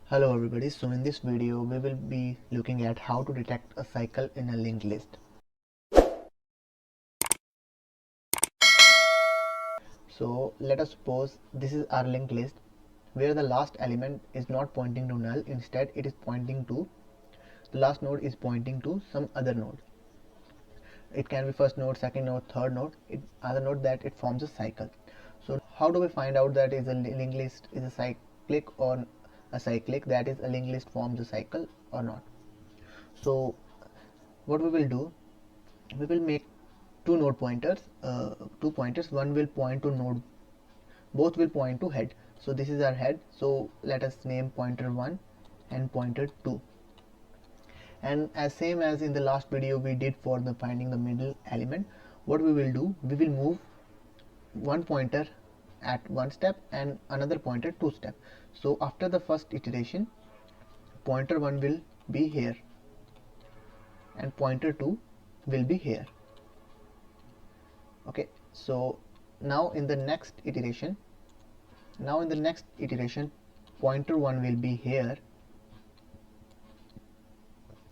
Hello everybody, so in this video we will be looking at how to detect a cycle in a linked list. So let us suppose this is our linked list where the last element is not pointing to null, instead it is pointing to, the last node is pointing to some other node. It can be first node, second node, third node, other node, that it forms a cycle. So how do we find out that is a linked list is a cyclic or acyclic, that is a linked list forms a cycle or not? So what we will do, we will make two node pointers, two pointers. One will point to node, both will point to head. So this is our head, so let us name pointer 1 and pointer 2. And as same as in the last video we did for the finding the middle element, what we will do, we will move one pointer at one step and another pointer two step. So after the first iteration, pointer 1 will be here and pointer 2 will be here. Okay, so now in the next iteration, pointer 1 will be here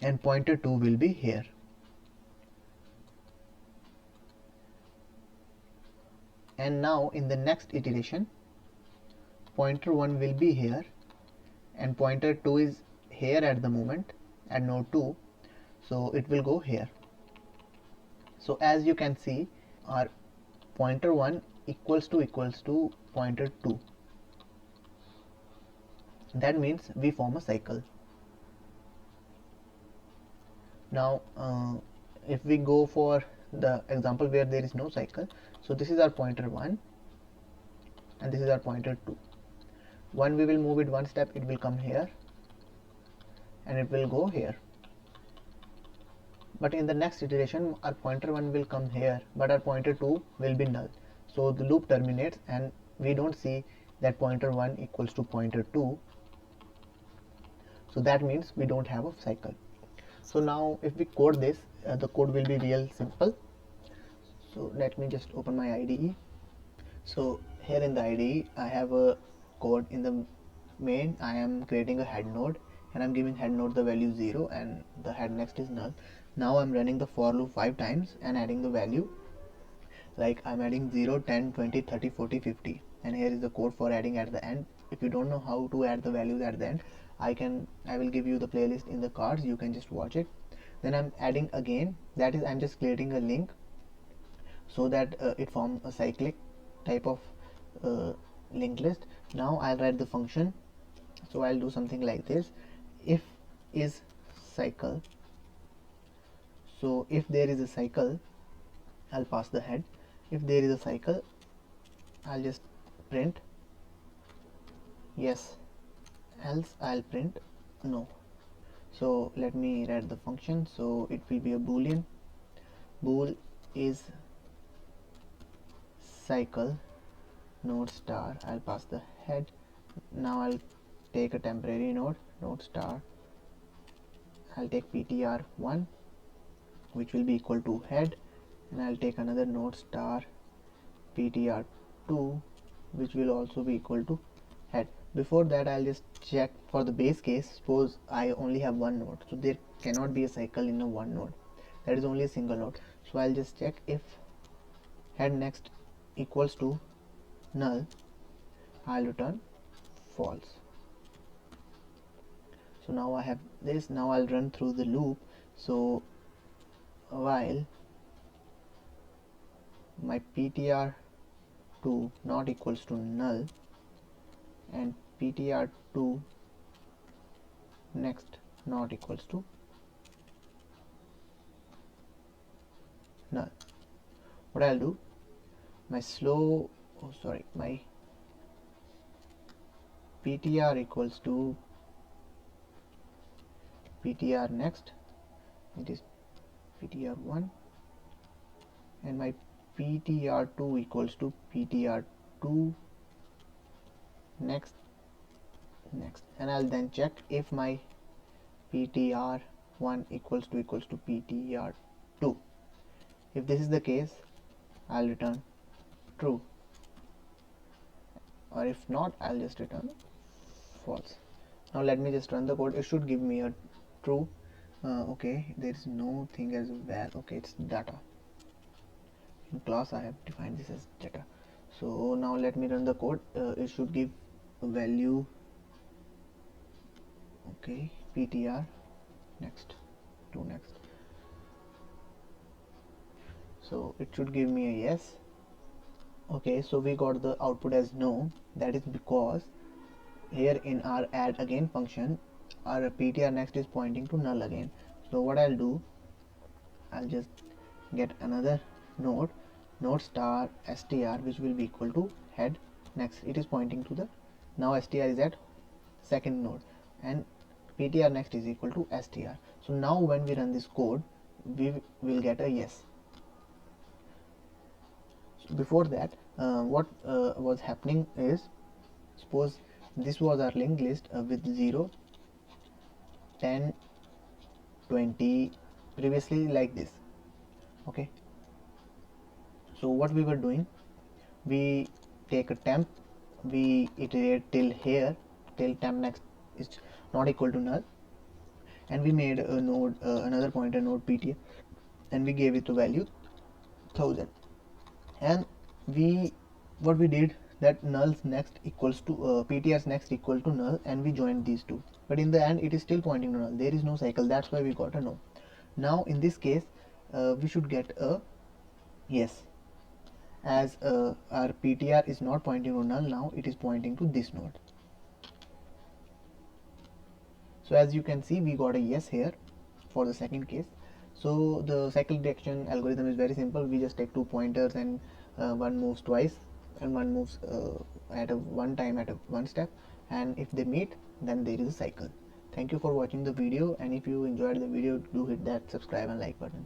and pointer 2 will be here. And now in the next iteration, pointer 1 will be here and pointer 2 is here at the moment at node 2, so it will go here. So as you can see, our pointer 1 equals to pointer 2. That means we form a cycle. Now if we go for the example where there is no cycle, so this is our pointer 1 and this is our pointer 2. 1 we will move it one step, it will come here and it will go here. But in the next iteration, our pointer 1 will come here, but our pointer 2 will be null. So the loop terminates and we don't see that pointer 1 equals to pointer 2. So that means we don't have a cycle. So now if we code this, the code will be real simple. So let me just open my IDE. So here in the IDE, I have a code. In the main, I am creating a head node and I'm giving head node the value 0 and the head next is null. Now I'm running the for loop 5 times and adding the value, like I'm adding 0, 10, 20, 30, 40, 50, and here is the code for adding at the end. If you don't know how to add the values at the end, I will give you the playlist in the cards, you can just watch it. Then I'm adding again, that is I'm just creating a link so that it forms a cyclic type of linked list. Now I'll write the function. So I'll do something like this: if is cycle. So if there is a cycle, I'll pass the head. If there is a cycle, I'll just print yes, else I'll print no. So let me write the function. So it will be a boolean, bool is cycle node star. I'll pass the head. Now I'll take a temporary node star. I'll take ptr1, which will be equal to head, and I'll take another node star ptr2, which will also be equal to head. Before that, I'll just check for the base case. Suppose I only have one node, so there cannot be a cycle in a one node, that is only a single node. So I'll just check if head next equals to null, I'll return false. So now I have this. Now I'll run through the loop. So while my ptr2 not equals to null and ptr2 next not equals to null, what I'll do, my ptr equals to ptr next, it is ptr1, and my ptr2 equals to ptr2 next, and I'll then check if my ptr1 equals to ptr2. If this is the case, I'll return true, or if not, I'll just return false. Now let me just run the code. It should give me a true. Okay, there is no thing as var. Okay, it's data. In class I have defined this as data. So now let me run the code. It should give a value. Okay, ptr next to next. So it should give me a yes. Okay, so we got the output as no. That is because here in our add again function, our ptr next is pointing to null again. So what I'll do, I'll just get another node star str, which will be equal to head next. It is pointing to the, now str is at second node, and ptr next is equal to str. So now when we run this code, we will get a yes. So before that, what was happening is, suppose this was our linked list with 0, 10, 20, previously like this. Okay, so what we were doing, we take a temp, we iterate till here, till temp next is not equal to null, and we made a node, another pointer node pt, and we gave it the value 1000. And we, what we did, that null's next equals to ptr's next equal to null, and we joined these two, but in the end it is still pointing to null. There is no cycle, that's why we got a no. Now in this case, we should get a yes, as our ptr is not pointing to null, now it is pointing to this node. So as you can see, we got a yes here for the second case. So the cycle detection algorithm is very simple. We just take two pointers, and one moves twice and one moves at a one time at a one step, and if they meet, then there is a cycle. Thank you for watching the video, and if you enjoyed the video, do hit that subscribe and like button.